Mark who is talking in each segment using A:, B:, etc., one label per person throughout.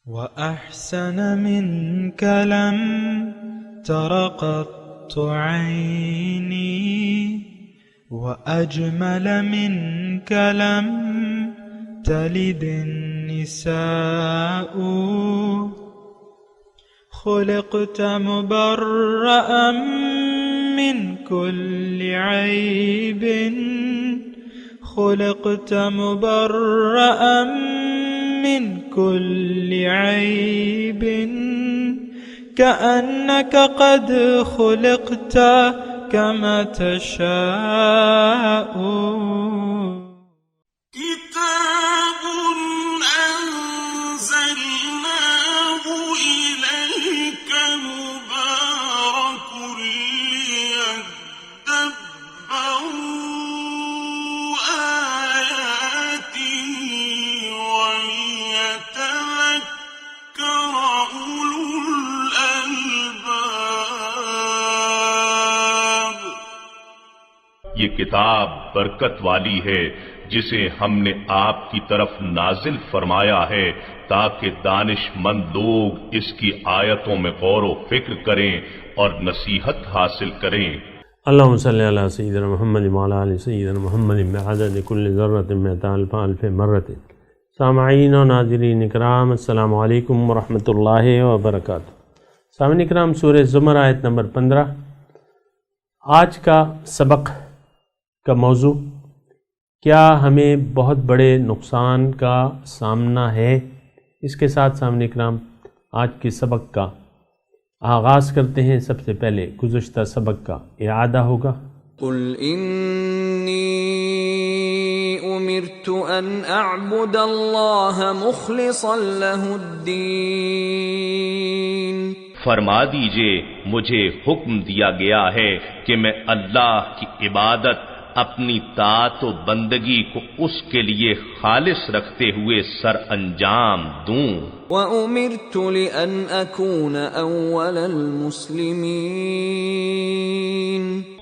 A: وأحسن منك لم تر قط عيني وأجمل منك لم تلد النساء خلقت مبرأ من كل عيب خلقت مبرأ من كل عيب كأنك قد خلقت كما تشاء
B: كتاب أنزلناه إليك مبارك ليدبروا آياته وليتذكر أولو الألباب.
C: یہ کتاب برکت والی ہے جسے ہم نے آپ کی طرف نازل فرمایا ہے تاکہ دانش مند لوگ اس کی آیتوں میں غور و فکر کریں اور نصیحت حاصل کریں.
D: اللہم صلی علی سیدنا محمد وعلی آل سیدنا محمد بعدد کل ذرۃ مئۃ الف الف مرۃ. سامعین و ناظرین اکرام، السلام علیکم ورحمۃ اللہ وبرکاتہ. سامعین اکرام، سورہ زمر آیت نمبر 15. آج کا سبق کا موضوع، کیا ہمیں بہت بڑے نقصان کا سامنا ہے؟ اس کے ساتھ سامعین اکرام آج کے سبق کا آغاز کرتے ہیں. سب سے پہلے گزشتہ سبق کا اعادہ ہوگا.
E: قل انی امرت ان اعبد اللہ مخلصا لہ الدین.
C: فرما دیجئے مجھے حکم دیا گیا ہے کہ میں اللہ کی عبادت اپنی طاعت و بندگی کو اس کے لیے خالص رکھتے ہوئے سر انجام دوں.
E: وَأُمِرْتُ لِأَنْ أَكُونَ أَوَّلَ الْمُسْلِمِينَ.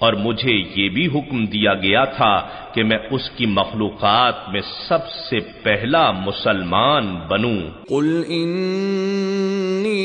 C: اور مجھے یہ بھی حکم دیا گیا تھا کہ میں اس کی مخلوقات میں سب سے پہلا مسلمان بنوں.
E: قُلْ إِنِّي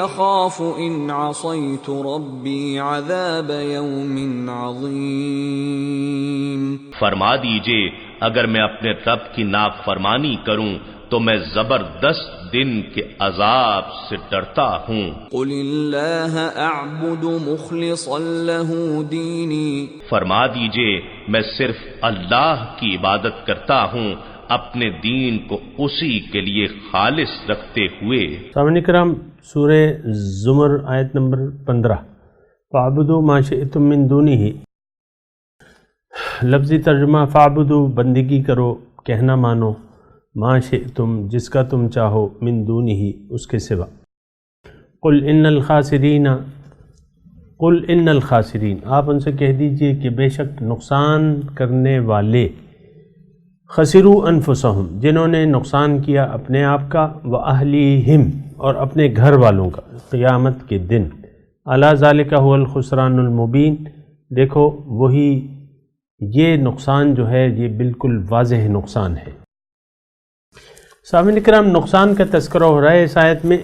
E: أَخَافُ إِنْ عَصَيْتُ رَبِّي عَذَابَ يَوْمٍ عَظِيمٍ.
C: فرما دیجئے اگر میں اپنے رب کی نافرمانی کروں تو میں زبردست دن کے عذاب سے ڈرتا ہوں.
E: قُلِ اللَّهَ أَعْبُدُ مُخْلِصًا لَهُ دِينِي.
C: فرما دیجئے میں صرف اللہ کی عبادت کرتا ہوں اپنے دین کو اسی کے لیے خالص رکھتے ہوئے.
D: سامعین کرام، سورہ زمر آیت نمبر 15. فَاعْبُدُوا مَا شِئْتُم مِّن دُونِهِ. لفظی ترجمہ فَاعْبُدُوا بندگی کرو، کہنا مانو، ما شئتم جس کا تم چاہو، من دونہ اس کے سوا. قل ان الخاسرین آپ ان سے کہہ دیجئے کہ بے شک نقصان کرنے والے، خسروا انفسہم جنہوں نے نقصان کیا اپنے آپ کا، واہلیہم اور اپنے گھر والوں کا، قیامت کے دن. الا ذالک هو الخسران المبین. دیکھو وہی یہ نقصان جو ہے یہ بالکل واضح نقصان ہے. سامعین کرام، نقصان کا تذکرہ ہو رہا ہے اس آیت میں.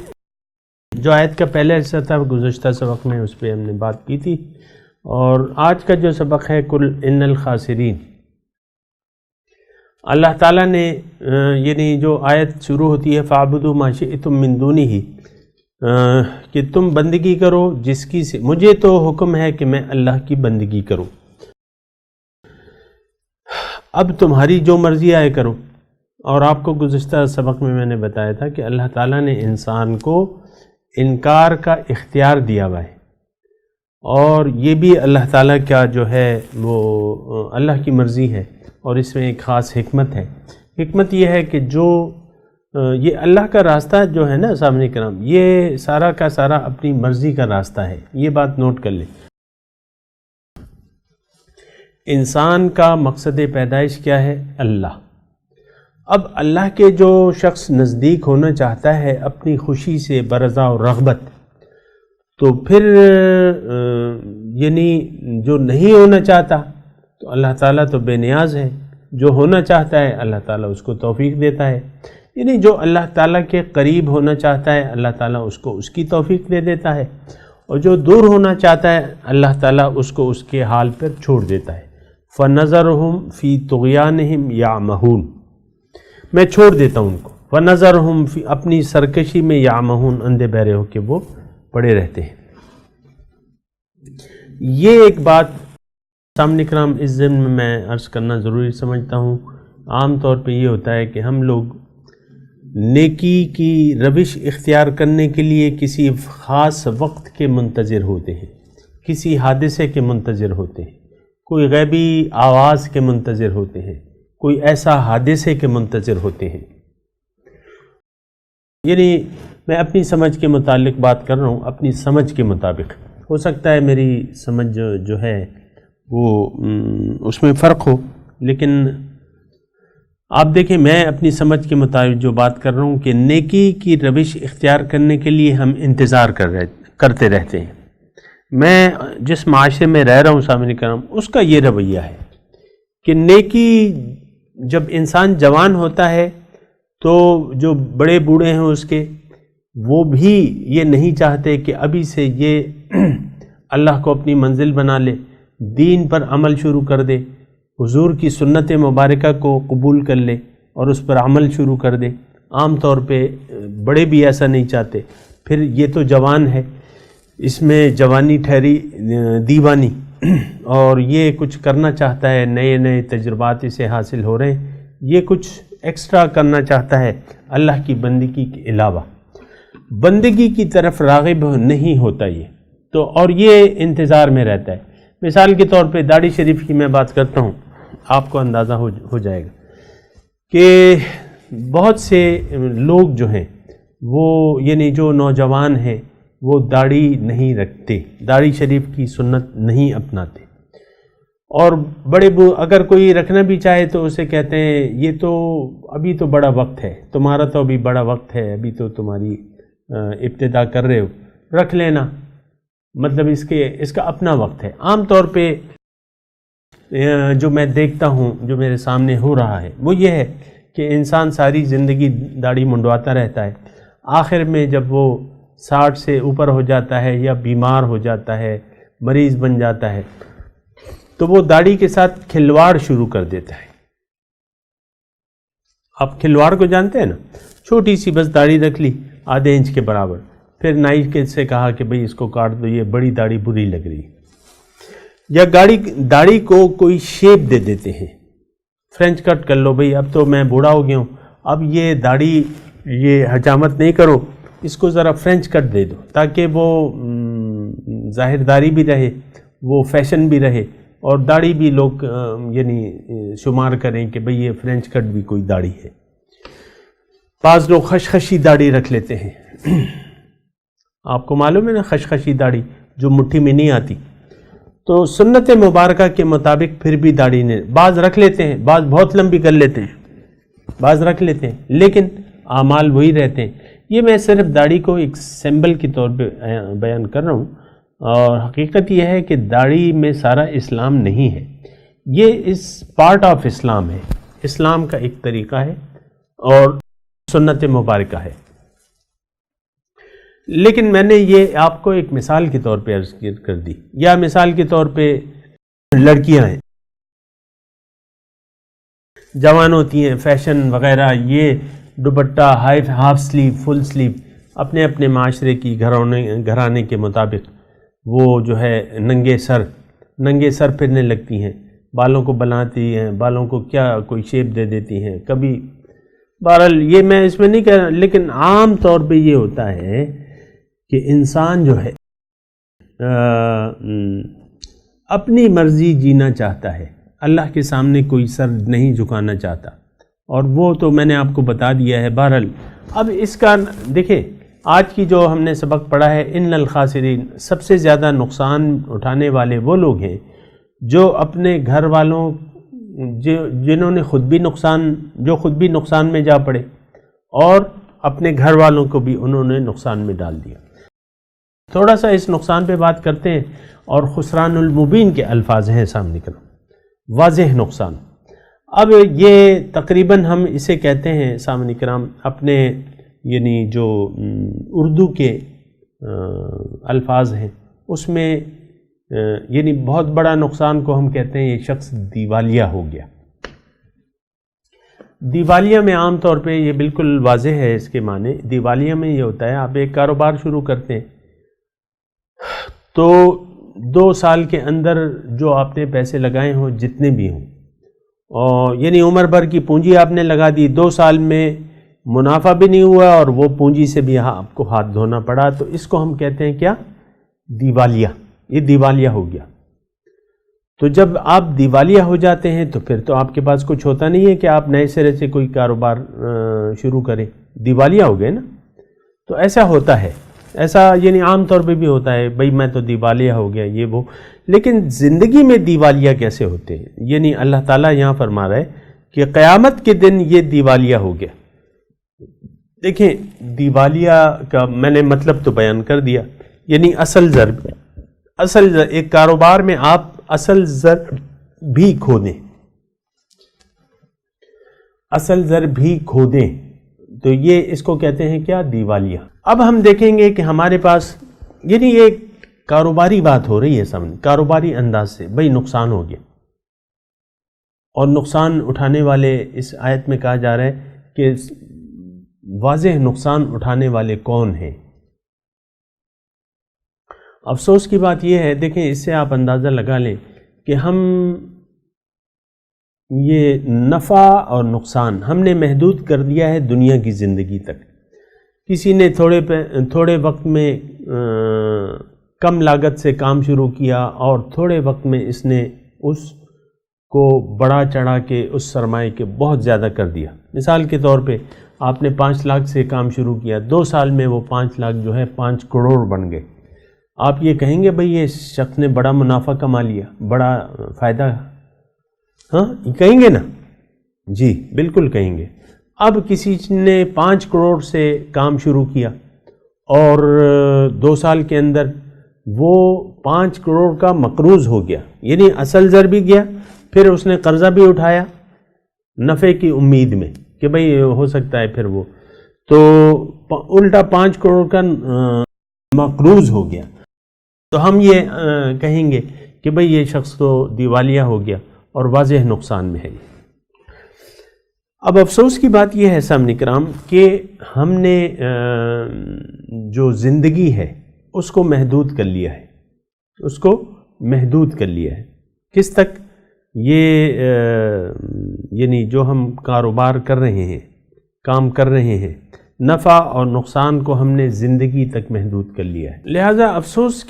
D: جو آیت کا پہلا حصہ تھا گزشتہ سبق میں اس پہ ہم نے بات کی تھی، اور آج کا جو سبق ہے قل ان الخاسرین. اللہ تعالیٰ نے یعنی جو آیت شروع ہوتی ہے فَاعْبُدُوا مَا شِئْتُم مِّن دُونِهِ، کہ تم بندگی کرو جس کی سے مجھے تو حکم ہے کہ میں اللہ کی بندگی کروں، اب تمہاری جو مرضی آئے کرو. اور آپ کو گزشتہ سبق میں نے بتایا تھا کہ اللہ تعالیٰ نے انسان کو انکار کا اختیار دیا ہوا ہے، اور یہ بھی اللہ تعالیٰ کا جو ہے وہ اللہ کی مرضی ہے، اور اس میں ایک خاص حکمت ہے. حکمت یہ ہے کہ جو یہ اللہ کا راستہ جو ہے نا سامعین کرام، یہ سارا کا سارا اپنی مرضی کا راستہ ہے. یہ بات نوٹ کر لیں. انسان کا مقصد پیدائش کیا ہے؟ اللہ. اب اللہ کے جو شخص نزدیک ہونا چاہتا ہے اپنی خوشی سے برضا و رغبت، تو پھر یعنی جو نہیں ہونا چاہتا تو اللہ تعالیٰ تو بے نیاز ہے، جو ہونا چاہتا ہے اللہ تعالیٰ اس کو توفیق دیتا ہے. یعنی جو اللہ تعالیٰ کے قریب ہونا چاہتا ہے اللہ تعالیٰ اس کو اس کی توفیق دے دیتا ہے، اور جو دور ہونا چاہتا ہے اللہ تعالیٰ اس کو اس کے حال پر چھوڑ دیتا ہے۔ فَنَظَرُهُمْ فِي طُغْيَانِهِمْ يَعْمَهُونَ، میں چھوڑ دیتا ہوں ان کو، فَنَظَرُهُمْ فِي اپنی سرکشی میں يَعْمَهُونَ، اندھے بہرے ہو کے وہ پڑے رہتے ہیں۔ یہ ایک بات سامنے کرام اس ضمن میں میں عرض کرنا ضروری سمجھتا ہوں۔ عام طور پہ یہ ہوتا ہے کہ ہم لوگ نیکی کی روش اختیار کرنے کے لیے کسی خاص وقت کے منتظر ہوتے ہیں، کسی حادثے کے منتظر ہوتے ہیں، کوئی غیبی آواز کے منتظر ہوتے ہیں، کوئی ایسا حادثے کے منتظر ہوتے ہیں۔ یعنی میں اپنی سمجھ کے متعلق بات کر رہا ہوں، اپنی سمجھ کے مطابق۔ ہو سکتا ہے میری سمجھ جو ہے وہ اس میں فرق ہو، لیکن آپ دیکھیں میں اپنی سمجھ کے مطابق جو بات کر رہا ہوں کہ نیکی کی روش اختیار کرنے کے لیے ہم انتظار کرتے رہتے ہیں۔ میں جس معاشرے میں رہ رہا ہوں سامعین کرام، اس کا یہ رویہ ہے کہ نیکی جب انسان جوان ہوتا ہے تو جو بڑے بوڑھے ہیں اس کے، وہ بھی یہ نہیں چاہتے کہ ابھی سے یہ اللہ کو اپنی منزل بنا لے، دین پر عمل شروع کر دے، حضور کی سنت مبارکہ کو قبول کر لے اور اس پر عمل شروع کر دے۔ عام طور پہ بڑے بھی ایسا نہیں چاہتے۔ پھر یہ تو جوان ہے، اس میں جوانی ٹھہری دیوانی، اور یہ کچھ کرنا چاہتا ہے، نئے نئے تجربات اسے حاصل ہو رہے ہیں، یہ کچھ ایکسٹرا کرنا چاہتا ہے اللہ کی بندگی کے علاوہ، بندگی کی طرف راغب نہیں ہوتا یہ تو، اور یہ انتظار میں رہتا ہے۔ مثال کے طور پہ داڑھی شریف کی میں بات کرتا ہوں، آپ کو اندازہ ہو جائے گا کہ بہت سے لوگ جو ہیں وہ یعنی جو نوجوان ہیں وہ داڑھی نہیں رکھتے، داڑھی شریف کی سنت نہیں اپناتے، اور اگر کوئی رکھنا بھی چاہے تو اسے کہتے ہیں یہ تو ابھی تو بڑا وقت ہے، تمہارا تو ابھی بڑا وقت ہے، ابھی تو تمہاری ابتدا کر رہے ہو، رکھ لینا، مطلب اس کا اپنا وقت ہے۔ عام طور پہ جو میں دیکھتا ہوں، جو میرے سامنے ہو رہا ہے، وہ یہ ہے کہ انسان ساری زندگی داڑھی منڈواتا رہتا ہے، آخر میں جب وہ 60 سے اوپر ہو جاتا ہے یا بیمار ہو جاتا ہے، مریض بن جاتا ہے، تو وہ داڑھی کے ساتھ کھلواڑ شروع کر دیتا ہے۔ آپ کھلواڑ کو جانتے ہیں نا؟ چھوٹی سی بس داڑھی رکھ لی آدھے انچ کے برابر، پھر نائی کے سے کہا کہ بھئی اس کو کاٹ دو، یہ بڑی داڑھی بری لگ رہی ہے، یا داڑھی کو کوئی شیپ دے دیتے ہیں، فرینچ کٹ کر لو بھئی، اب تو میں بوڑھا ہو گیا ہوں، اب یہ داڑھی یہ حجامت نہیں کرو، اس کو ذرا فرینچ کٹ دے دو تاکہ وہ ظاہر داری بھی رہے، وہ فیشن بھی رہے، اور داڑھی بھی لوگ یعنی شمار کریں کہ بھئی یہ فرینچ کٹ بھی کوئی داڑھی ہے۔ بعض لوگ خشخشی داڑھی رکھ لیتے ہیں، آپ کو معلوم ہے نا خشخشی داڑھی جو مٹھی میں نہیں آتی، تو سنت مبارکہ کے مطابق پھر بھی داڑھی نے بعض رکھ لیتے ہیں، بعض بہت لمبی کر لیتے ہیں، بعض رکھ لیتے ہیں، لیکن اعمال وہی رہتے ہیں۔ یہ میں صرف داڑھی کو ایک سمبل کے طور پہ بیان کر رہا ہوں، اور حقیقت یہ ہے کہ داڑھی میں سارا اسلام نہیں ہے، یہ اس پارٹ آف اسلام ہے، اسلام کا ایک طریقہ ہے اور سنت مبارکہ ہے۔ لیکن میں نے یہ آپ کو ایک مثال کے طور پہ عرض کر دی، یا مثال کے طور پہ لڑکیاں ہیں، جوان ہوتی ہیں، فیشن وغیرہ، یہ دوپٹہ ہاف سلیو، فل سلیو، اپنے اپنے معاشرے کی گھرانے کے مطابق وہ جو ہے ننگے سر پھرنے لگتی ہیں، بالوں کو بناتی ہیں، بالوں کو کیا کوئی شیپ دے دیتی ہیں، کبھی بہرحال یہ میں اس میں نہیں کہہ رہا، لیکن عام طور پہ یہ ہوتا ہے کہ انسان جو ہے اپنی مرضی جینا چاہتا ہے، اللہ کے سامنے کوئی سر نہیں جھکانا چاہتا، اور وہ تو میں نے آپ کو بتا دیا ہے۔ بہرحال اب اس کا دیکھیں، آج کی جو ہم نے سبق پڑھا ہے، ان الخاسرین، سب سے زیادہ نقصان اٹھانے والے وہ لوگ ہیں جو اپنے گھر والوں جنہوں نے خود بھی نقصان میں جا پڑے، اور اپنے گھر والوں کو بھی انہوں نے نقصان میں ڈال دیا۔ تھوڑا سا اس نقصان پہ بات کرتے ہیں، اور خسران المبین کے الفاظ ہیں سامنے کرو، واضح نقصان۔ اب یہ تقریباً ہم اسے کہتے ہیں سامعین کرام اپنے یعنی جو اردو کے الفاظ ہیں اس میں یعنی بہت بڑا نقصان کو ہم کہتے ہیں یہ شخص دیوالیہ ہو گیا۔ دیوالیہ میں عام طور پہ یہ بالکل واضح ہے اس کے معنی۔ دیوالیہ میں یہ ہوتا ہے آپ ایک کاروبار شروع کرتے ہیں تو 2 سال کے اندر جو آپ نے پیسے لگائے ہوں جتنے بھی ہوں اور یعنی عمر بھر کی پونجی آپ نے لگا دی، 2 سال میں منافع بھی نہیں ہوا اور وہ پونجی سے بھی آپ کو ہاتھ دھونا پڑا، تو اس کو ہم کہتے ہیں کیا؟ دیوالیہ۔ یہ دیوالیہ ہو گیا۔ تو جب آپ دیوالیہ ہو جاتے ہیں تو پھر تو آپ کے پاس کچھ ہوتا نہیں ہے کہ آپ نئے سرے سے کوئی کاروبار شروع کریں، دیوالیہ ہو گئے نا۔ تو ایسا ہوتا ہے، ایسا یعنی عام طور پہ بھی ہوتا ہے، بھئی میں تو دیوالیہ ہو گیا یہ وہ، لیکن زندگی میں دیوالیہ کیسے ہوتے ہیں؟ یعنی اللہ تعالیٰ یہاں فرما رہا ہے کہ قیامت کے دن یہ دیوالیہ ہو گیا۔ دیکھیں دیوالیہ کا میں نے مطلب تو بیان کر دیا، یعنی اصل زر ایک کاروبار میں آپ اصل زر بھی کھو دیں، اصل زر بھی کھو دیں تو یہ اس کو کہتے ہیں کیا؟ دیوالیہ۔ اب ہم دیکھیں گے کہ ہمارے پاس یعنی یہ کاروباری بات ہو رہی ہے سامنے، کاروباری انداز سے بھئی نقصان ہو گیا، اور نقصان اٹھانے والے اس آیت میں کہا جا رہا ہے کہ واضح نقصان اٹھانے والے کون ہیں۔ افسوس کی بات یہ ہے، دیکھیں اس سے آپ اندازہ لگا لیں کہ ہم یہ نفع اور نقصان ہم نے محدود کر دیا ہے دنیا کی زندگی تک۔ کسی نے تھوڑے وقت میں کم لاگت سے کام شروع کیا اور تھوڑے وقت میں اس نے اس کو بڑا چڑھا کے اس سرمایہ کے بہت زیادہ کر دیا۔ مثال کے طور پہ آپ نے 5 لاکھ سے کام شروع کیا، 2 سال میں وہ 5 لاکھ جو ہے 5 کروڑ بن گئے۔ آپ یہ کہیں گے بھئی یہ شخص نے بڑا منافع کما لیا، بڑا فائدہ، ہاں کہیں گے نا؟ جی بالکل کہیں گے۔ اب کسی نے 5 کروڑ سے کام شروع کیا اور 2 سال کے اندر وہ 5 کروڑ کا مقروض ہو گیا، یعنی اصل زر بھی گیا، پھر اس نے قرضہ بھی اٹھایا نفع کی امید میں کہ بھئی ہو سکتا ہے پھر وہ، تو الٹا 5 کروڑ کا مقروض ہو گیا۔ تو ہم یہ کہیں گے کہ بھئی یہ شخص تو دیوالیہ ہو گیا اور واضح نقصان میں ہے۔ اب افسوس کی بات یہ ہے سامعین کرام کہ ہم نے جو زندگی ہے اس کو محدود کر لیا ہے، اس کو محدود کر لیا ہے۔ کس تک؟ یہ یعنی جو ہم کاروبار کر رہے ہیں، کام کر رہے ہیں، نفع اور نقصان کو ہم نے زندگی تک محدود کر لیا ہے۔ لہذا افسوس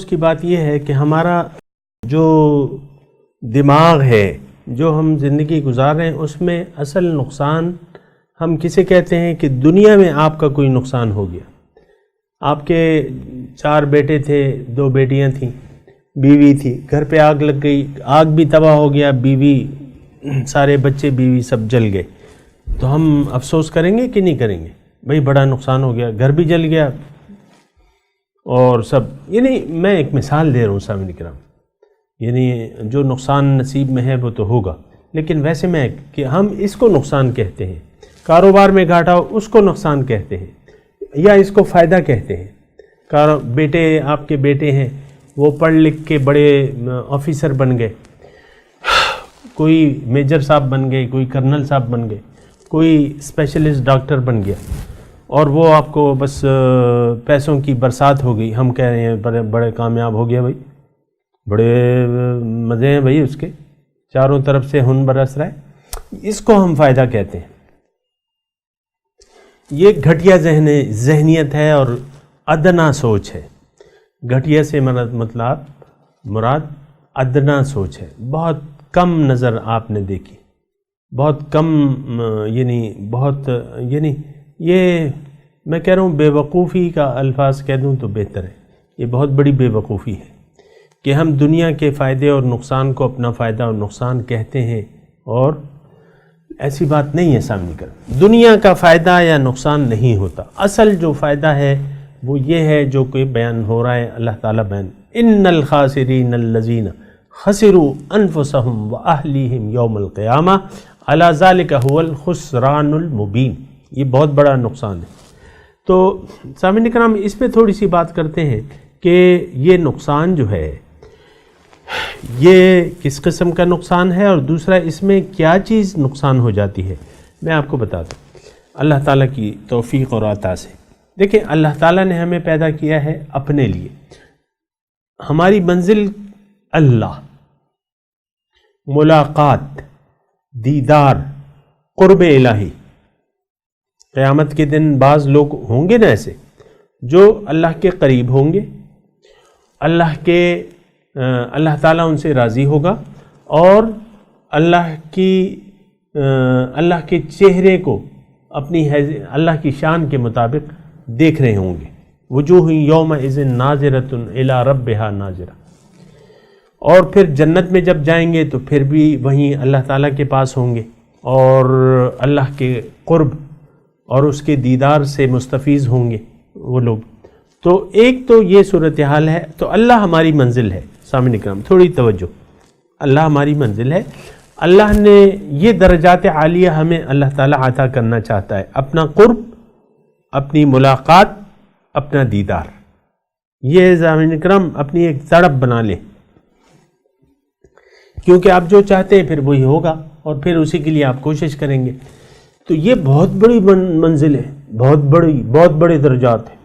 D: کی بات یہ ہے کہ ہمارا جو دماغ ہے، جو ہم زندگی گزار رہے ہیں، اس میں اصل نقصان ہم کسے کہتے ہیں کہ دنیا میں آپ کا کوئی نقصان ہو گیا۔ آپ کے 4 بیٹے تھے، 2 بیٹیاں تھیں، بیوی تھی، گھر پہ آگ لگ گئی، آگ بھی تباہ ہو گیا، بیوی، سارے بچے بیوی سب جل گئے، تو ہم افسوس کریں گے کہ نہیں کریں گے؟ بھئی بڑا نقصان ہو گیا، گھر بھی جل گیا اور سب، یعنی میں ایک مثال دے رہا ہوں سامعین کرام، یعنی جو نقصان نصیب میں ہے وہ تو ہوگا، لیکن ویسے میں کہ ہم اس کو نقصان کہتے ہیں، کاروبار میں گھاٹا ہو اس کو نقصان کہتے ہیں یا اس کو فائدہ کہتے ہیں۔ بیٹے آپ کے بیٹے ہیں، وہ پڑھ لکھ کے بڑے آفیسر بن گئے، کوئی میجر صاحب بن گئے، کوئی کرنل صاحب بن گئے، کوئی اسپیشلسٹ ڈاکٹر بن گیا، اور وہ آپ کو بس پیسوں کی برسات ہو گئی، ہم کہہ رہے ہیں بڑے کامیاب ہو گیا، بھائی بڑے مزے ہیں بھائی، اس کے چاروں طرف سے ہن برس رہا ہے، اس کو ہم فائدہ کہتے ہیں۔ یہ گھٹیا ذہنیت ہے اور ادنا سوچ ہے۔ گھٹیا سے مراد ادنا سوچ ہے، بہت کم نظر آپ نے دیکھی، بہت کم، یعنی یہ میں کہہ رہا ہوں بے وقوفی کا الفاظ کہہ دوں تو بہتر ہے، یہ بہت بڑی بے وقوفی ہے کہ ہم دنیا کے فائدے اور نقصان کو اپنا فائدہ اور نقصان کہتے ہیں، اور ایسی بات نہیں ہے سامنے کر، دنیا کا فائدہ یا نقصان نہیں ہوتا، اصل جو فائدہ ہے وہ یہ ہے جو کہ بیان ہو رہا ہے، اللہ تعالیٰ بیان، ان الخاسرین الذین خسروا انفسهم واہلیہم یوم القیامہ الا ذلک هو الخسران المبین. یہ بہت بڑا نقصان ہے. تو سامعین کرام اس پہ تھوڑی سی بات کرتے ہیں کہ یہ نقصان جو ہے یہ کس قسم کا نقصان ہے، اور دوسرا اس میں کیا چیز نقصان ہو جاتی ہے. میں آپ کو بتا دوں اللہ تعالیٰ کی توفیق اور عطا سے. دیکھیں اللہ تعالیٰ نے ہمیں پیدا کیا ہے اپنے لیے. ہماری منزل اللہ، ملاقات، دیدار، قرب الہی. قیامت کے دن بعض لوگ ہوں گے نا ایسے جو اللہ کے قریب ہوں گے، اللہ تعالیٰ ان سے راضی ہوگا اور اللہ کے چہرے کو اپنی اللہ کی شان کے مطابق دیکھ رہے ہوں گے. وجوہ یومئذ ناظرۃ الی ربہا ناظرہ. اور پھر جنت میں جب جائیں گے تو پھر بھی وہیں اللہ تعالیٰ کے پاس ہوں گے اور اللہ کے قرب اور اس کے دیدار سے مستفیض ہوں گے وہ لوگ. تو ایک تو یہ صورتحال ہے. تو اللہ ہماری منزل ہے. سامعین کرام تھوڑی توجہ، اللہ ہماری منزل ہے. اللہ نے یہ درجات عالیہ ہمیں اللہ تعالیٰ عطا کرنا چاہتا ہے، اپنا قرب، اپنی ملاقات، اپنا دیدار. یہ سامعین کرام اپنی ایک تڑپ بنا لیں، کیونکہ آپ جو چاہتے ہیں پھر وہی ہوگا اور پھر اسی کے لیے آپ کوشش کریں گے. تو یہ بہت بڑی منزل ہے، بہت بڑے درجات ہیں.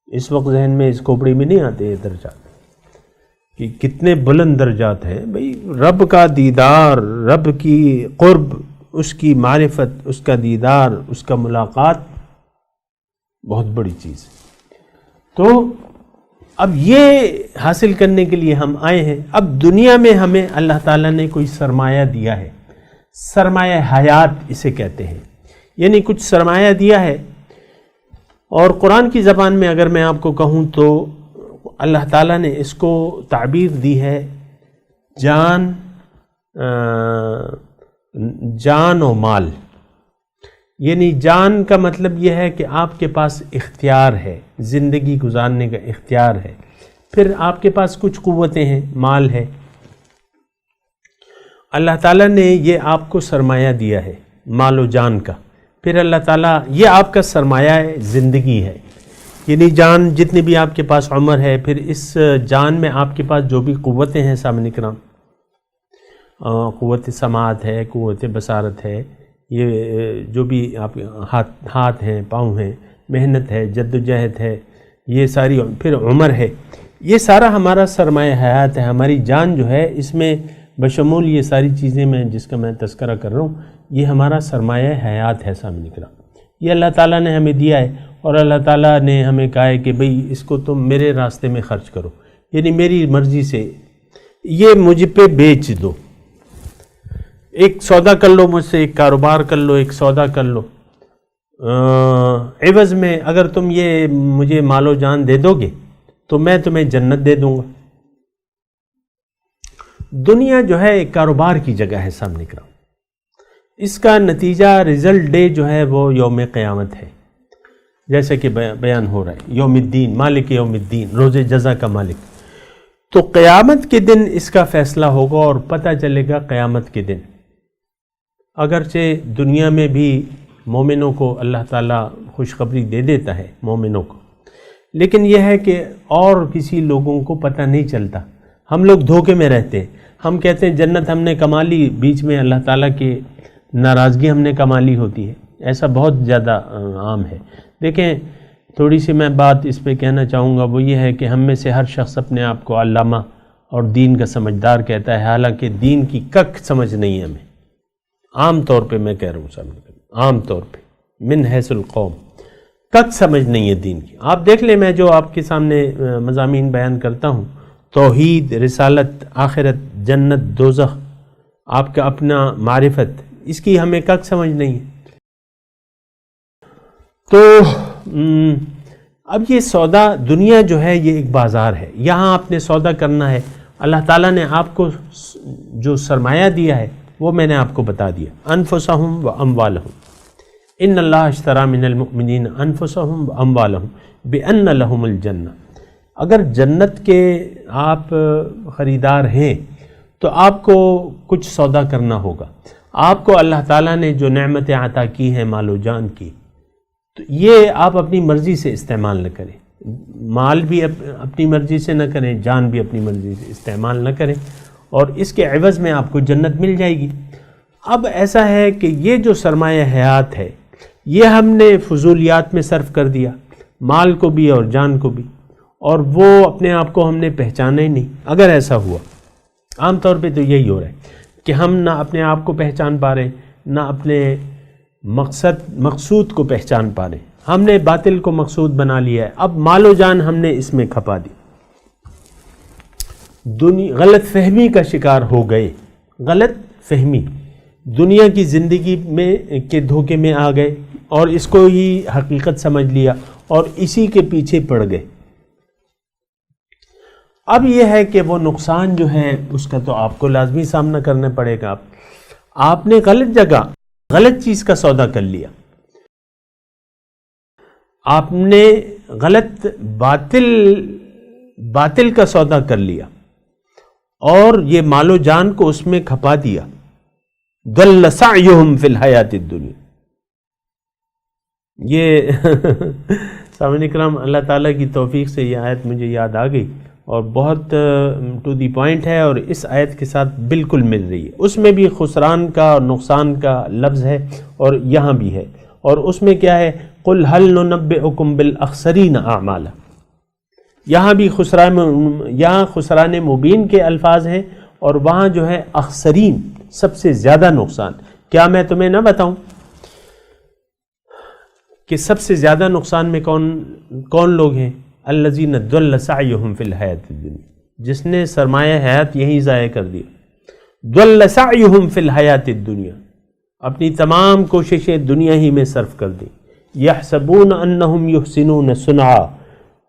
D: اس وقت ذہن میں اس کھوپڑی میں نہیں آتے یہ درجات کہ کتنے بلند درجات ہیں. بھئی رب کا دیدار، رب کی قرب، اس کی معرفت، اس کا دیدار، اس کا ملاقات بہت بڑی چیز ہے. تو اب یہ حاصل کرنے کے لیے ہم آئے ہیں. اب دنیا میں ہمیں اللہ تعالیٰ نے کوئی سرمایہ دیا ہے، سرمایہ حیات اسے کہتے ہیں، یعنی کچھ سرمایہ دیا ہے. اور قرآن کی زبان میں اگر میں آپ کو کہوں تو اللہ تعالیٰ نے اس کو تعبیر دی ہے جان و مال. یعنی جان کا مطلب یہ ہے کہ آپ کے پاس اختیار ہے، زندگی گزارنے کا اختیار ہے. پھر آپ کے پاس کچھ قوتیں ہیں، مال ہے. اللہ تعالیٰ نے یہ آپ کو سرمایہ دیا ہے مال و جان کا. پھر اللہ تعالیٰ یہ آپ کا سرمایہ ہے، زندگی ہے، یعنی جان جتنی بھی آپ کے پاس عمر ہے. پھر اس جان میں آپ کے پاس جو بھی قوتیں ہیں سامعین کرام، قوت سماعت ہے، قوت بصارت ہے، یہ جو بھی آپ ہاتھ ہیں، پاؤں ہیں، محنت ہے، جد و جہد ہے، یہ ساری، پھر عمر ہے، یہ سارا ہمارا سرمایہ حیات ہے. ہماری جان جو ہے اس میں بشمول یہ ساری چیزیں جس کا میں تذکرہ کر رہا ہوں، یہ ہمارا سرمایہ حیات ہے سامنے کرام. یہ اللہ تعالیٰ نے ہمیں دیا ہے اور اللہ تعالیٰ نے ہمیں کہا ہے کہ بھئی اس کو تم میرے راستے میں خرچ کرو، یعنی میری مرضی سے یہ مجھ پہ بیچ دو. ایک سودا کر لو مجھ سے، ایک کاروبار کر لو، ایک سودا کر لو. عوض میں اگر تم یہ مجھے مال و جان دے دو گے تو میں تمہیں جنت دے دوں گا. دنیا جو ہے ایک کاروبار کی جگہ ہے سامنے کرام. اس کا نتیجہ رزلٹ ڈے جو ہے وہ یوم قیامت ہے، جیسے کہ بیان ہو رہا ہے. یوم الدین، مالک یوم الدین، روز جزا کا مالک. تو قیامت کے دن اس کا فیصلہ ہوگا اور پتہ چلے گا قیامت کے دن. اگرچہ دنیا میں بھی مومنوں کو اللہ تعالیٰ خوشخبری دے دیتا ہے مومنوں کو، لیکن یہ ہے کہ اور کسی لوگوں کو پتہ نہیں چلتا. ہم لوگ دھوکے میں رہتے ہیں. ہم کہتے ہیں جنت ہم نے کما لی، بیچ میں اللہ تعالیٰ کی ناراضگی ہم نے کما لی ہوتی ہے. ایسا بہت زیادہ عام ہے. دیکھیں تھوڑی سی میں بات اس پہ کہنا چاہوں گا، وہ یہ ہے کہ ہم میں سے ہر شخص اپنے آپ کو علامہ اور دین کا سمجھدار کہتا ہے، حالانکہ دین کی کک سمجھ نہیں ہے ہمیں. عام طور پہ میں کہہ رہا ہوں سامنے، عام طور پہ من حیث القوم کک سمجھ نہیں ہے دین کی. آپ دیکھ لیں میں جو آپ کے سامنے مضامین بیان کرتا ہوں، توحید، رسالت، آخرت، جنت، دوزخ، آپ کا اپنا معرفت، اس کی ہمیں کک سمجھ نہیں ہے. تو اب یہ سودا دنیا جو ہے یہ ایک بازار ہے، یہاں آپ نے سودا کرنا ہے. اللہ تعالیٰ نے آپ کو جو سرمایہ دیا ہے وہ میں نے آپ کو بتا دیا. انفسہم و اموالہم، ان اللہ اشتری من المؤمنین انفسہم و اموالہم بان لہم الجنہ. اگر جنت کے آپ خریدار ہیں تو آپ کو کچھ سودا کرنا ہوگا. آپ کو اللہ تعالیٰ نے جو نعمتیں عطا کی ہیں مال و جان کی، تو یہ آپ اپنی مرضی سے استعمال نہ کریں. مال بھی اپنی مرضی سے نہ کریں، جان بھی اپنی مرضی سے استعمال نہ کریں، اور اس کے عوض میں آپ کو جنت مل جائے گی. اب ایسا ہے کہ یہ جو سرمایہ حیات ہے یہ ہم نے فضولیات میں صرف کر دیا، مال کو بھی اور جان کو بھی، اور وہ اپنے آپ کو ہم نے پہچانا ہی نہیں. اگر ایسا ہوا، عام طور پہ تو یہی ہو رہا ہے کہ ہم نہ اپنے آپ کو پہچان پا رہے، نہ اپنے مقصود کو پہچان پا رہے. ہم نے باطل کو مقصود بنا لیا ہے، اب مال و جان ہم نے اس میں کھپا دی، غلط فہمی کا شکار ہو گئے. غلط فہمی، دنیا کی زندگی میں کے دھوکے میں آ گئے اور اس کو ہی حقیقت سمجھ لیا اور اسی کے پیچھے پڑ گئے. اب یہ ہے کہ وہ نقصان جو ہے اس کا تو آپ کو لازمی سامنا کرنا پڑے گا. آپ نے غلط جگہ غلط چیز کا سودا کر لیا، آپ نے غلط باطل کا سودا کر لیا اور یہ مال و جان کو اس میں کھپا دیا. ضل سعیہم فی الحیات الدنیا. یہ سامعین اکرام، اللہ تعالیٰ کی توفیق سے یہ آیت مجھے یاد آ گئی اور بہت ٹو دی پوائنٹ ہے اور اس آیت کے ساتھ بالکل مل رہی ہے. اس میں بھی خسران کا اور نقصان کا لفظ ہے اور یہاں بھی ہے، اور اس میں کیا ہے؟ قل هل ننبئکم بالاخسرین اعمالا. یہاں بھی خسران مبین کے الفاظ ہیں اور وہاں جو ہے اخسرین، سب سے زیادہ نقصان. کیا میں تمہیں نہ بتاؤں کہ سب سے زیادہ نقصان میں کون لوگ ہیں؟ الذین ضل سعیہم فی الحیات الدنیا، جس نے سرمایہ حیات یہیں ضائع کر دیا. ضل سعیہم فی الحیات الدنیا، اپنی تمام کوششیں دنیا ہی میں صرف کر دیں. یحسبون انہم یحسنون صنعا،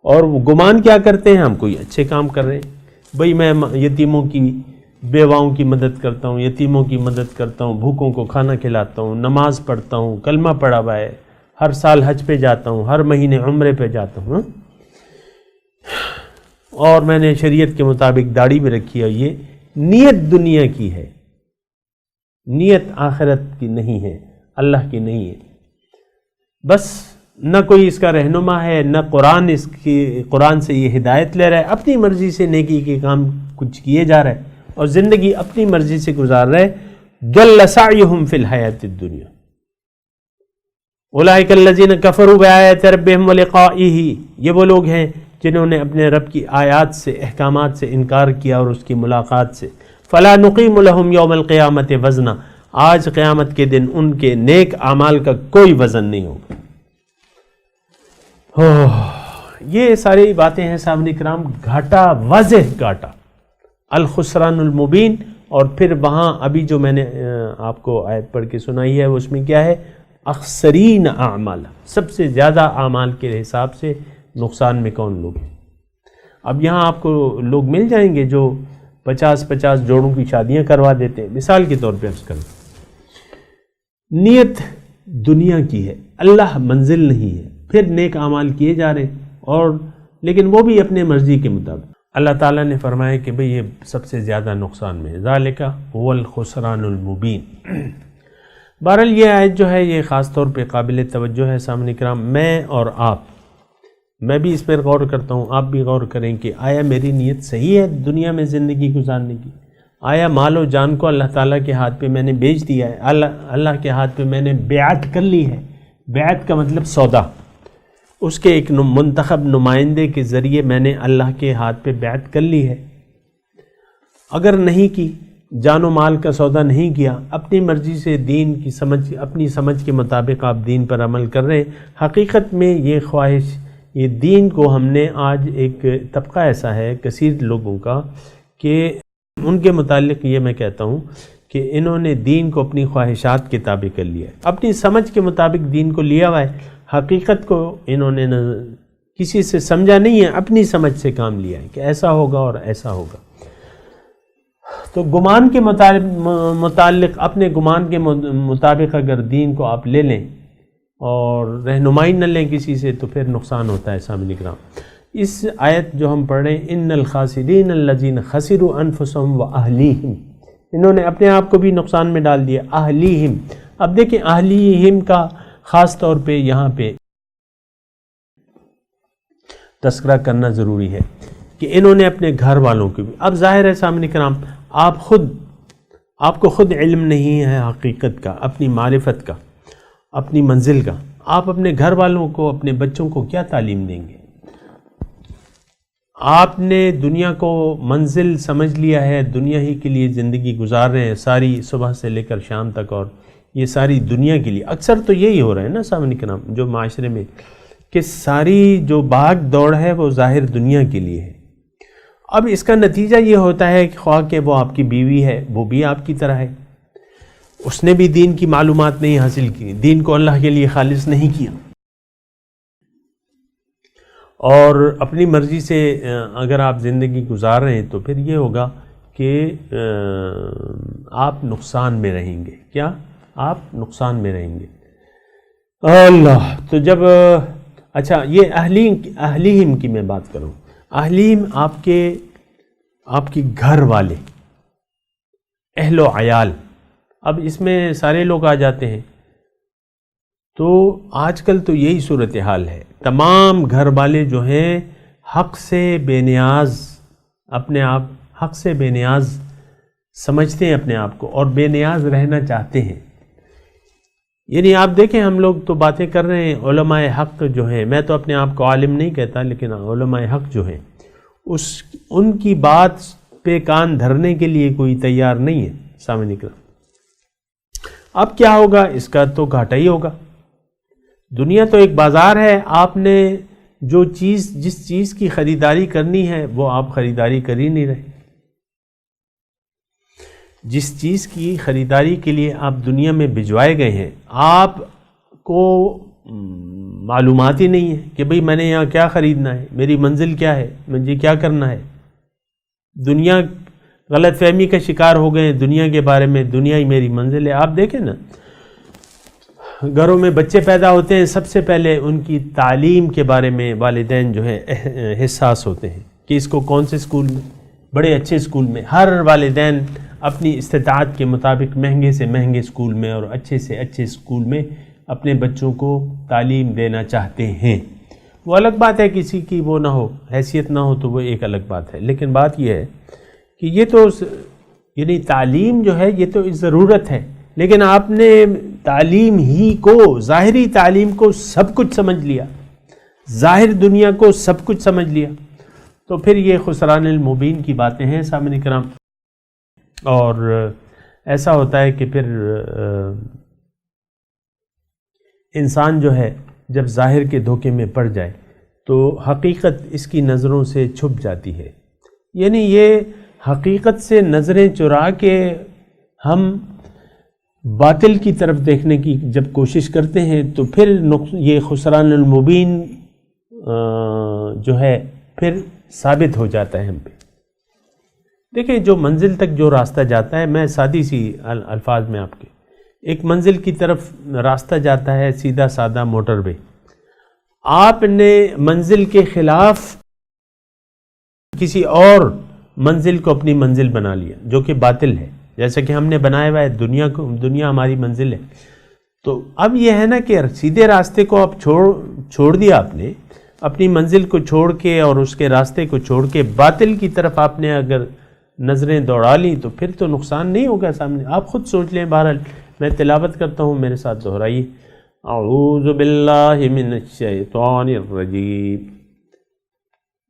D: اور وہ گمان کیا کرتے ہیں ہم کوئی اچھے کام کر رہے ہیں. بھئی میں یتیموں کی، بیواؤں کی مدد کرتا ہوں، یتیموں کی مدد کرتا ہوں، بھوکوں کو کھانا کھلاتا ہوں، نماز پڑھتا ہوں، کلمہ پڑھا ہوا ہے، ہر سال حج پہ جاتا ہوں، ہر مہینے عمرے پہ جاتا ہوں، اور میں نے شریعت کے مطابق داڑھی بھی رکھی ہے. یہ نیت دنیا کی ہے، نیت آخرت کی نہیں ہے، اللہ کی نہیں ہے. بس نہ کوئی اس کا رہنما ہے، نہ قرآن سے یہ ہدایت لے رہا ہے، اپنی مرضی سے نیکی کے کام کچھ کیے جا رہا ہے اور زندگی اپنی مرضی سے گزار رہے. ضل سعیہم فی الحیات الدنیا. اولئک الذین کفروا بآیات ربہم ولقائہ، یہ وہ لوگ ہیں جنہوں نے اپنے رب کی آیات سے، احکامات سے انکار کیا اور اس کی ملاقات سے. فلا نقیم لہم یوم القیامت وزنا، آج قیامت کے دن ان کے نیک اعمال کا کوئی وزن نہیں ہوگا. یہ ساری باتیں ہیں سامعین کرام، گھاٹا، واضح گھاٹا، الخسران المبین. اور پھر وہاں ابھی جو میں نے آپ کو آیت پڑھ کے سنائی ہے اس میں کیا ہے؟ اخسرین اعمال، سب سے زیادہ اعمال کے حساب سے نقصان میں کون لوگ ہیں. اب یہاں آپ کو لوگ مل جائیں گے جو 50 جوڑوں کی شادیاں کروا دیتے ہیں. مثال کے طور پہ عرض کروں، نیت دنیا کی ہے، اللہ منزل نہیں ہے، پھر نیک اعمال کیے جا رہے اور لیکن وہ بھی اپنے مرضی کے مطابق. اللہ تعالیٰ نے فرمایا کہ بھئی یہ سب سے زیادہ نقصان میں ہے. ذالک هو الخسران المبین. بہرحال یہ آیت جو ہے یہ خاص طور پہ قابل توجہ ہے سامعین کرام. میں بھی اس پر غور کرتا ہوں، آپ بھی غور کریں کہ آیا میری نیت صحیح ہے دنیا میں زندگی گزارنے کی؟ آیا مال و جان کو اللہ تعالیٰ کے ہاتھ پہ میں نے بیچ دیا ہے؟ اللہ کے ہاتھ پہ میں نے بیعت کر لی ہے. بیعت کا مطلب سودا، اس کے ایک منتخب نمائندے کے ذریعے میں نے اللہ کے ہاتھ پہ بیعت کر لی ہے. اگر نہیں کی، جان و مال کا سودا نہیں کیا، اپنی مرضی سے دین کی اپنی سمجھ کے مطابق آپ دین پر عمل کر رہے ہیں، حقیقت میں یہ خواہش، یہ دین کو ہم نے آج ایک طبقہ ایسا ہے کثیر لوگوں کا کہ ان کے متعلق یہ میں کہتا ہوں کہ انہوں نے دین کو اپنی خواہشات کے تابع کر لیا ہے، اپنی سمجھ کے مطابق دین کو لیا ہوا ہے. حقیقت کو انہوں نے کسی سے سمجھا نہیں ہے، اپنی سمجھ سے کام لیا ہے کہ ایسا ہوگا اور ایسا ہوگا. تو گمان کے متعلق اپنے گمان کے مطابق اگر دین کو آپ لے لیں اور رہنمائی نہ لیں کسی سے تو پھر نقصان ہوتا ہے سامعین کرام. اس آیت جو ہم پڑھ رہے ہیں ان الخاسرین الذین خسروا انفسهم واہلیہم، انہوں نے اپنے آپ کو بھی نقصان میں ڈال دیا، اہلیہم۔ اب دیکھیں اہلیہم کا خاص طور پہ یہاں پہ تذکرہ کرنا ضروری ہے کہ انہوں نے اپنے گھر والوں کو بھی، اب ظاہر ہے سامنے کرام آپ کو خود علم نہیں ہے حقیقت کا، اپنی معرفت کا، اپنی منزل کا، آپ اپنے گھر والوں کو، اپنے بچوں کو کیا تعلیم دیں گے؟ آپ نے دنیا کو منزل سمجھ لیا ہے، دنیا ہی کے لیے زندگی گزار رہے ہیں ساری صبح سے لے کر شام تک، اور یہ ساری دنیا کے لیے، اکثر تو یہی ہو رہا ہے نا سامنے کرام جو معاشرے میں، کہ ساری جو بھاگ دوڑ ہے وہ ظاہر دنیا کے لیے ہے۔ اب اس کا نتیجہ یہ ہوتا ہے کہ خواہ کہ وہ آپ کی بیوی ہے، وہ بھی آپ کی طرح ہے، اس نے بھی دین کی معلومات نہیں حاصل کی، دین کو اللہ کے لیے خالص نہیں کیا، اور اپنی مرضی سے اگر آپ زندگی گزار رہے ہیں تو پھر یہ ہوگا کہ آپ نقصان میں رہیں گے۔ کیا؟ آپ نقصان میں رہیں گے۔ اللہ، تو جب اچھا یہ اہلیہم کی میں بات کروں، اہلیہم آپ کے گھر والے، اہل و عیال، اب اس میں سارے لوگ آ جاتے ہیں، تو آج کل تو یہی صورتحال ہے، تمام گھر والے جو ہیں حق سے بے نیاز، اپنے آپ حق سے بے نیاز سمجھتے ہیں اپنے آپ کو، اور بے نیاز رہنا چاہتے ہیں۔ یعنی آپ دیکھیں ہم لوگ تو باتیں کر رہے ہیں، علماء حق جو ہیں، میں تو اپنے آپ کو عالم نہیں کہتا، لیکن علماء حق جو ہیں ان کی بات پہ کان دھرنے کے لیے کوئی تیار نہیں ہے سامنے نکلا۔ اب کیا ہوگا؟ اس کا تو گھاٹا ہی ہوگا۔ دنیا تو ایک بازار ہے، آپ نے جس چیز کی خریداری کرنی ہے وہ آپ خریداری کر ہی نہیں رہے۔ جس چیز کی خریداری کے لیے آپ دنیا میں بھجوائے گئے ہیں، آپ کو معلومات ہی نہیں ہے کہ بھئی میں نے یہاں کیا خریدنا ہے، میری منزل کیا ہے، مجھے کیا کرنا ہے۔ دنیا غلط فہمی کا شکار ہو گئے ہیں دنیا کے بارے میں، دنیا ہی میری منزل ہے۔ آپ دیکھیں نا، گھروں میں بچے پیدا ہوتے ہیں، سب سے پہلے ان کی تعلیم کے بارے میں والدین جو ہے حساس ہوتے ہیں کہ اس کو کون سے اسکول میں، بڑے اچھے اسکول میں، ہر والدین اپنی استطاعت کے مطابق مہنگے سے مہنگے اسکول میں اور اچھے سے اچھے اسکول میں اپنے بچوں کو تعلیم دینا چاہتے ہیں۔ وہ الگ بات ہے کسی کی وہ نہ ہو، حیثیت نہ ہو تو وہ ایک الگ بات ہے، لیکن بات یہ ہے کہ یہ تو یعنی تعلیم جو ہے یہ تو ضرورت ہے، لیکن آپ نے تعلیم ہی کو، ظاہری تعلیم کو سب کچھ سمجھ لیا، ظاہر دنیا کو سب کچھ سمجھ لیا، تو پھر یہ خسران المبین کی باتیں ہیں سامنے کرام۔ اور ایسا ہوتا ہے کہ پھر انسان جو ہے جب ظاہر کے دھوکے میں پڑ جائے تو حقیقت اس کی نظروں سے چھپ جاتی ہے۔ یعنی یہ حقیقت سے نظریں چرا کے ہم باطل کی طرف دیکھنے کی جب کوشش کرتے ہیں تو پھر یہ خسران المبین جو ہے پھر ثابت ہو جاتا ہے ہم پہ۔ دیکھیں جو منزل تک جو راستہ جاتا ہے، میں سادی سی الفاظ میں آپ کے، ایک منزل کی طرف راستہ جاتا ہے سیدھا سادہ موٹر وے، آپ نے منزل کے خلاف کسی اور منزل کو اپنی منزل بنا لیا جو کہ باطل ہے، جیسا کہ ہم نے بنایا ہوا ہے دنیا ہماری منزل ہے۔ تو اب یہ ہے نا کہ سیدھے راستے کو آپ چھوڑ دیا، آپ نے اپنی منزل کو چھوڑ کے اور اس کے راستے کو چھوڑ کے باطل کی طرف آپ نے اگر نظریں دوڑا لی تو پھر تو نقصان نہیں ہوگا سامنے، آپ خود سوچ لیں۔ بہرحال میں تلاوت کرتا ہوں، میرے ساتھ دہرائیے۔ اعوذ باللہ من الشیطان الرجیم،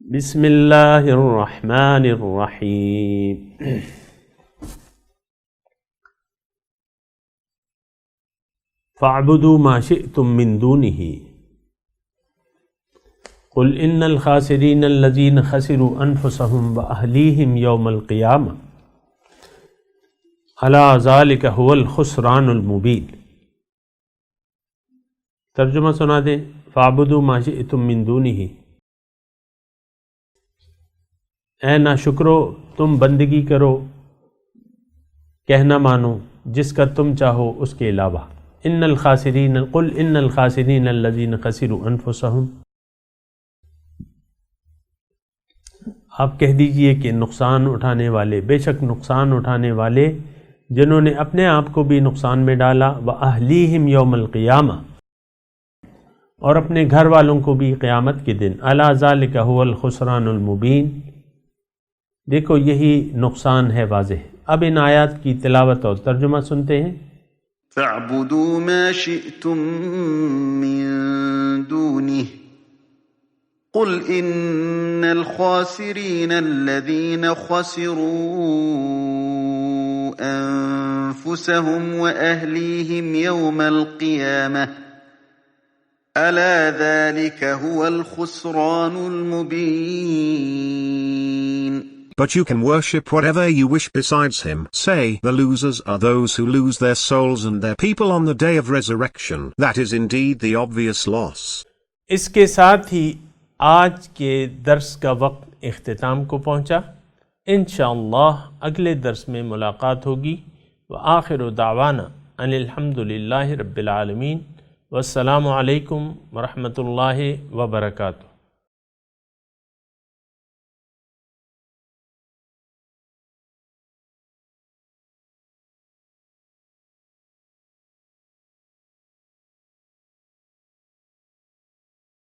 D: بسم اللہ الرحمن الرحیم۔ فاعبدوا ما شئتم من دونه قل ان الخاسرین الذین خسروا انفسهم واہلیہم یوم القیامہ الا ذلک هو الخسران المبین۔ ترجمہ سنا دیں، فاعبدوا ما شئتم من دونہ، اے ناشکرو تم بندگی کرو، کہنا مانو جس کا تم چاہو اس کے علاوہ۔ ان الخاسرین، قل ان الخاسرین الذین خسروا انفسهم، آپ کہہ دیجئے کہ نقصان اٹھانے والے، بے شک نقصان اٹھانے والے جنہوں نے اپنے آپ کو بھی نقصان میں ڈالا، وَأَهْلِيهِمْ يَوْمَ الْقِيَامَةِ، اور اپنے گھر والوں کو بھی قیامت کے دن، أَلَا ذَلِكَ هُوَ الْخُسْرَانُ الْمُبِينُ، دیکھو یہی نقصان ہے واضح۔ اب ان آیات کی تلاوت اور ترجمہ سنتے ہیں۔
F: فاعبدوا ما شئتم من دونه قل إن الخاسرين الذين خسروا أنفسهم وأهليهم يوم القيامة ألا ذلك هو الخسران المبين.
G: But you can worship whatever you wish besides him. Say, the losers are those who lose their souls and their people on the day of resurrection. That is indeed the obvious loss.
D: اس کے ساتھ ہی آج کے درس کا وقت اختتام کو پہنچا۔ انشاءاللہ اگلے درس میں ملاقات ہوگی۔ وآخر دعوانا ان الحمدللہ رب العالمین، والسلام علیکم ورحمۃ اللہ وبرکاتہ۔